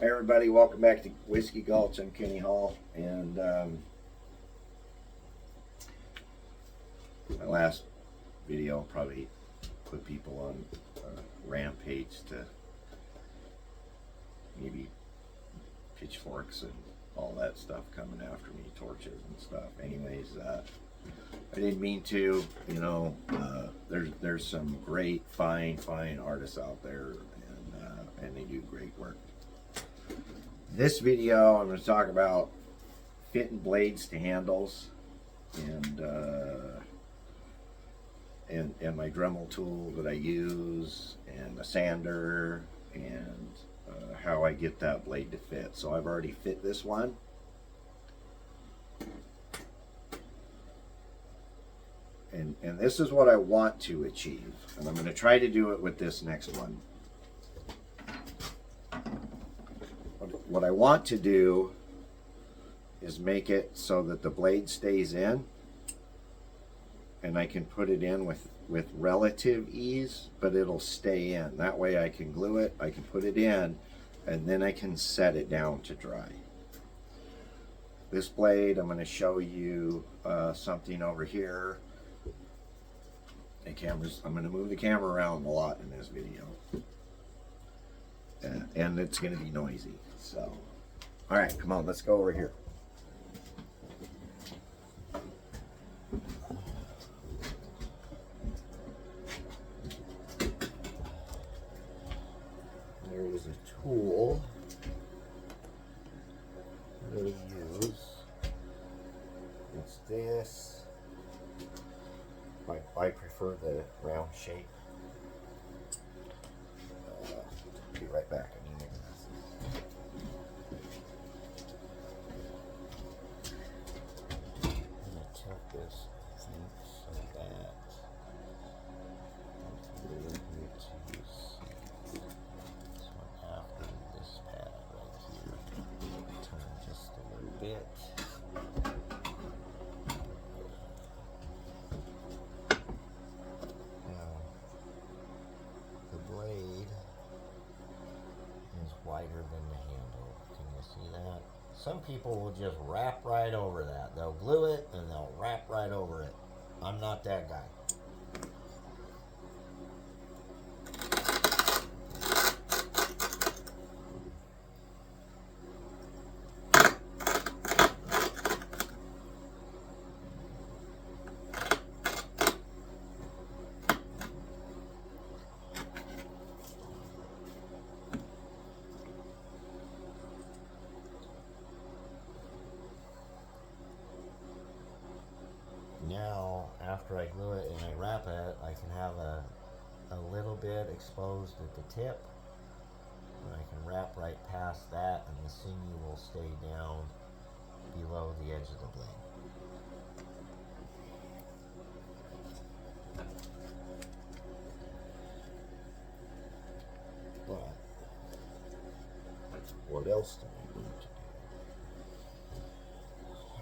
Hey everybody, welcome back to Whiskey Gulch. I'm Kenny Hall, and my last video probably put people on a rampage to maybe pitchforks and all that stuff coming after me, torches and stuff. Anyways, I didn't mean to. You know, there's some great, fine artists out there, and they do great work. This video, I'm going to talk about fitting blades to handles and my Dremel tool that I use, and the sander, and how I get that blade to fit. So I've already fit this one. And this is what I want to achieve. And I'm going to try to do it with this next one. What I want to do is make it so that the blade stays in and I can put it in with relative ease, but it'll stay in. That way I can glue it, I can put it in, and then I can set it down to dry. This blade, I'm going to show you something over here. I'm going to move the camera around a lot in this video. And it's going to be noisy. So, all right, come on, let's go over here. There is a tool that I use. It's this. I prefer the round shape. Be right back. I need my glasses. I'm gonna tilt this thing so that I'm able to use this one after this pad right here. Turn just a little bit. Now the blade is wider than the handle. Can you see that? Some people will just wrap right over that. They'll glue it and they'll wrap right over it. I'm not that guy. Now, after I glue it and I wrap it, I can have a little bit exposed at the tip. And I can wrap right past that, and the sinew will stay down below the edge of the blade. But what else do we need to do?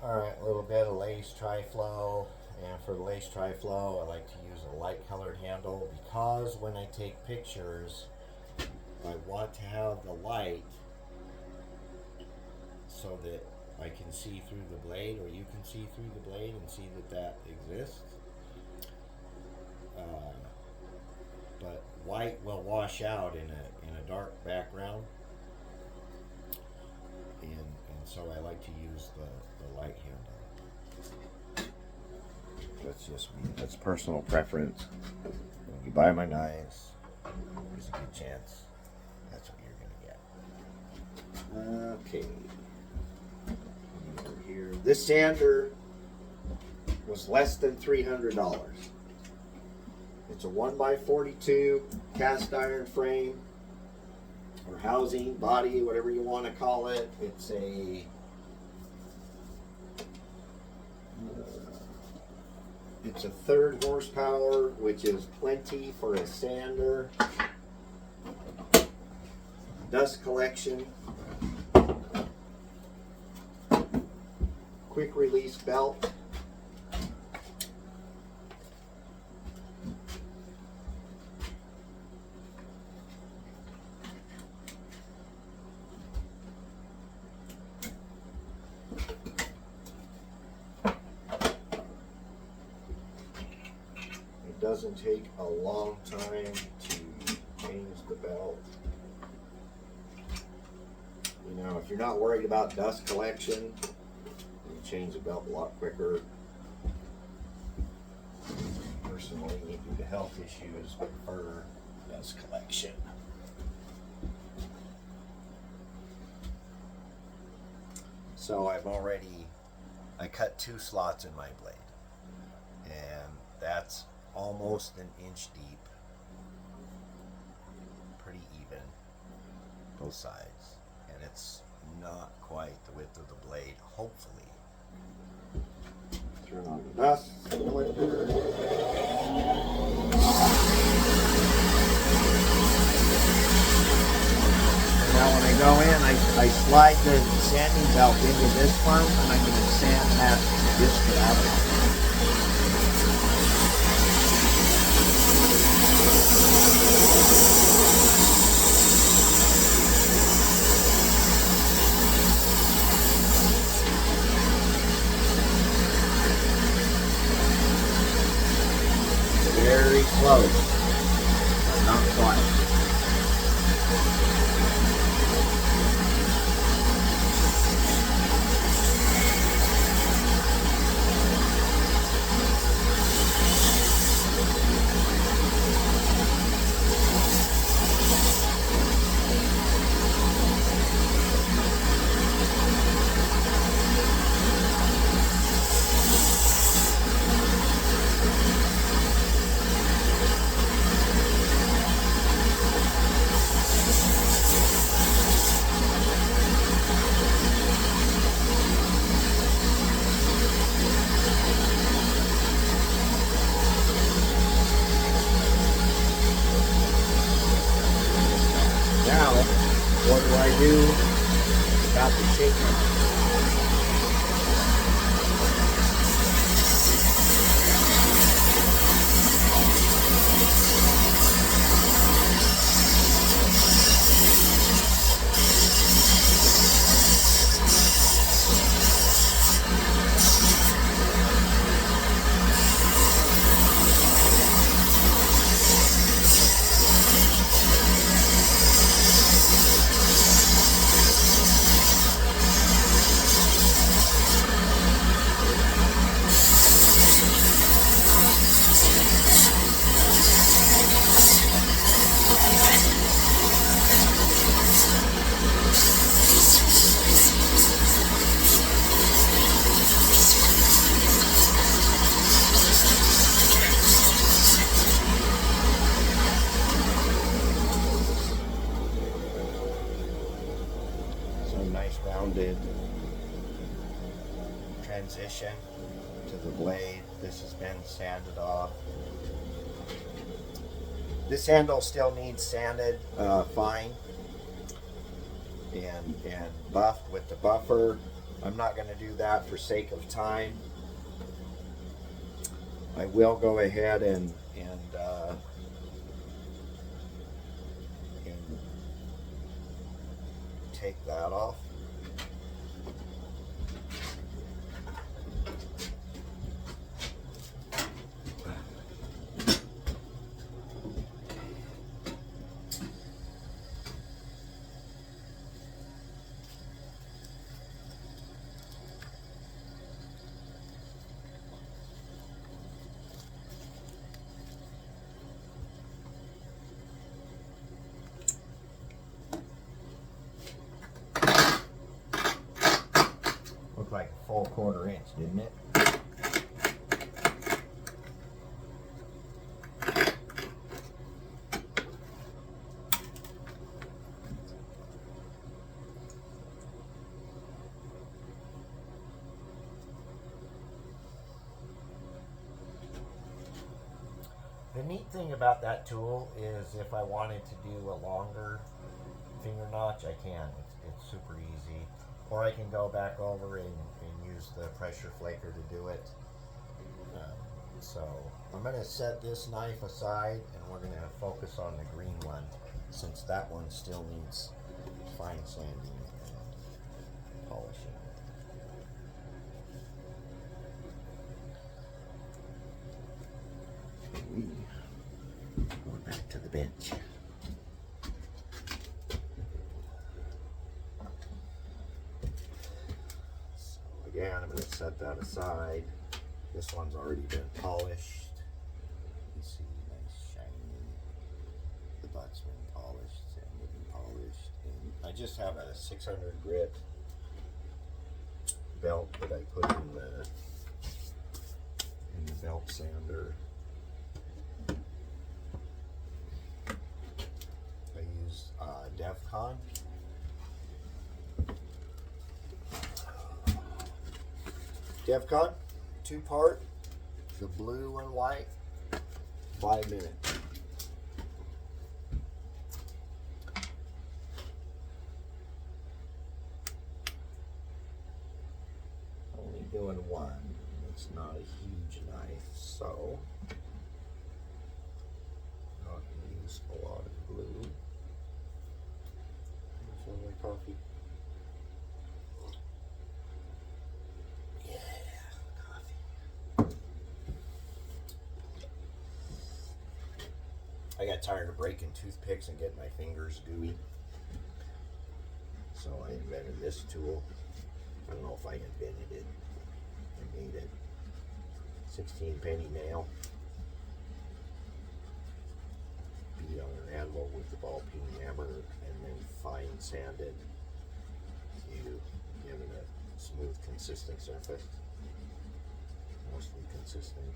Alright, a little bit of lace tri-flow, and for the lace tri-flow I like to use a light colored handle because when I take pictures I want to have the light so that I can see through the blade, or you can see through the blade and see that exists. But white will wash out in a dark background, and so I like to use the light handle. That's just me. That's personal preference. When you buy my knives, there's a good chance that's what you're gonna get. Okay. Over here. This sander was less than $300. It's a 1x42 cast iron frame, or housing, body, whatever you want to call it. It's a 3rd horsepower, which is plenty for a sander. Dust collection. Quick release belt. doesn't take a long time to change the belt. You know, if you're not worried about dust collection, you change the belt a lot quicker. Personally, due to health issues, prefer dust collection. So I cut 2 slots in my blade, and that's almost an inch deep, pretty even, both sides, and it's not quite the width of the blade, hopefully. Turn on the dust collector. Now when I go in, I slide the sanding belt into this one, and I'm going to sand that biscuit out of it. Very close, but not quite. Now, what do I do about the shaking? Nice rounded transition to the blade. This has been sanded off. This handle still needs sanded fine and buffed with the buffer. I'm not going to do that for sake of time. I will go ahead and take that off. Looked like a full 1/4 inch, didn't it? The neat thing about that tool is if I wanted to do a longer finger notch, I can. It's super easy. Or I can go back over and use the pressure flaker to do it. So I'm going to set this knife aside and we're going to focus on the green one since that one still needs fine sanding and polishing. We bench. So again, I'm going to set that aside. This one's already been polished. You can see nice shiny. The butt's been polished, sanded and polished. And I just have a 600 grit belt that I put in the belt sander. I use DEFCON. DEFCON, 2-part, the blue and white, 5 minutes. Only doing one. It's not a huge knife, so I'm not going to use a lot of glue. Here's all my coffee. Yeah, coffee. I got tired of breaking toothpicks and getting my fingers gooey, so I invented this tool. I don't know if I invented it. I made it. 16-penny nail. Beat on an anvil with the ball peen hammer and then fine sanded to give it a smooth, consistent surface. Mostly consistent.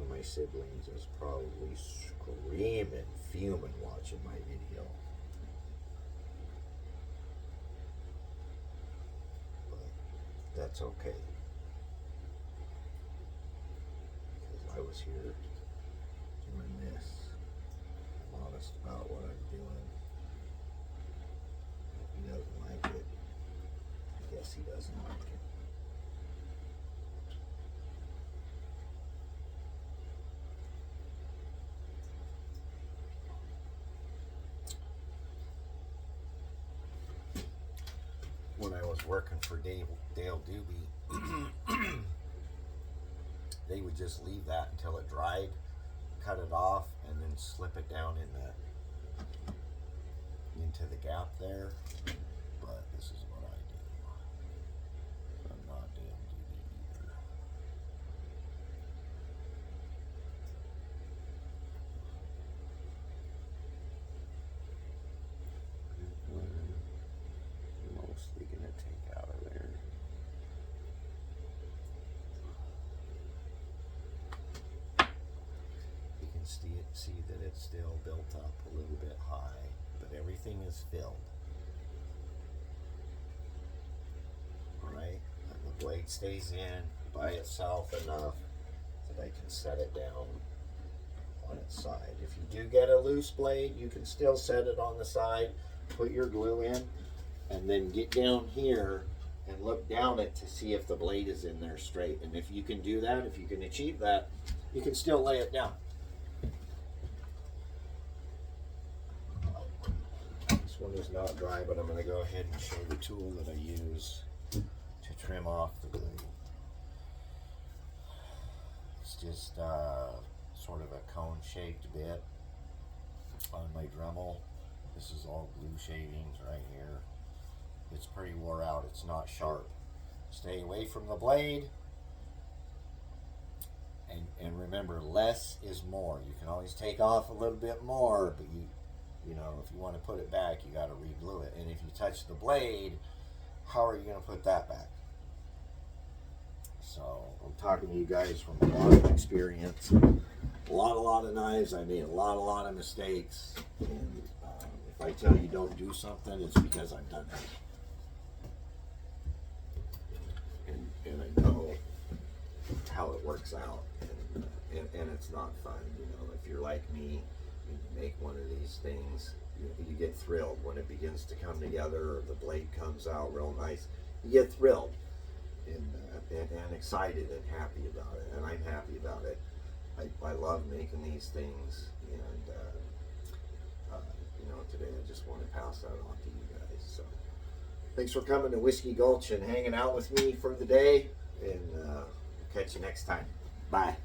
My siblings is probably screaming, fuming watching my video. But that's okay. Because I was here doing this. I'm honest about what I'm doing. If he doesn't like it, I guess he doesn't like it. When I was working for Dale Doobie, they would just leave that until it dried, cut it off, and then slip it down into the gap there. But this is what I do. I'm not Dale Doobie either. Mostly gonna take out of there. You can see that it's still built up a little bit high, but everything is filled. Alright, and the blade stays in by itself enough that I can set it down on its side. If you do get a loose blade, you can still set it on the side, put your glue in, and then get down here and look down it to see if the blade is in there straight. And if you can do that, if you can achieve that, you can still lay it down. This one is not dry, but I'm going to go ahead and show the tool that I use to trim off the glue. It's just sort of a cone-shaped bit on my Dremel. This is all glue shavings right here. It's pretty wore out. It's not sharp. Stay away from the blade. And remember, less is more. You can always take off a little bit more, but you know, if you want to put it back, you got to re-glue it. And if you touch the blade, how are you going to put that back? So I'm talking to you guys from a lot of experience. A lot of knives. I made a lot of mistakes. And if I tell you don't do something, it's because I've done it. And I know how it works out, and it's not fun. You know, if you're like me, and you make one of these things, you get thrilled when it begins to come together, or the blade comes out real nice. You get thrilled and excited and happy about it, and I'm happy about it. I love making these things, and today I just want to pass that on to you guys. So thanks for coming to Whiskey Gulch and hanging out with me for the day, and catch you next time. Bye.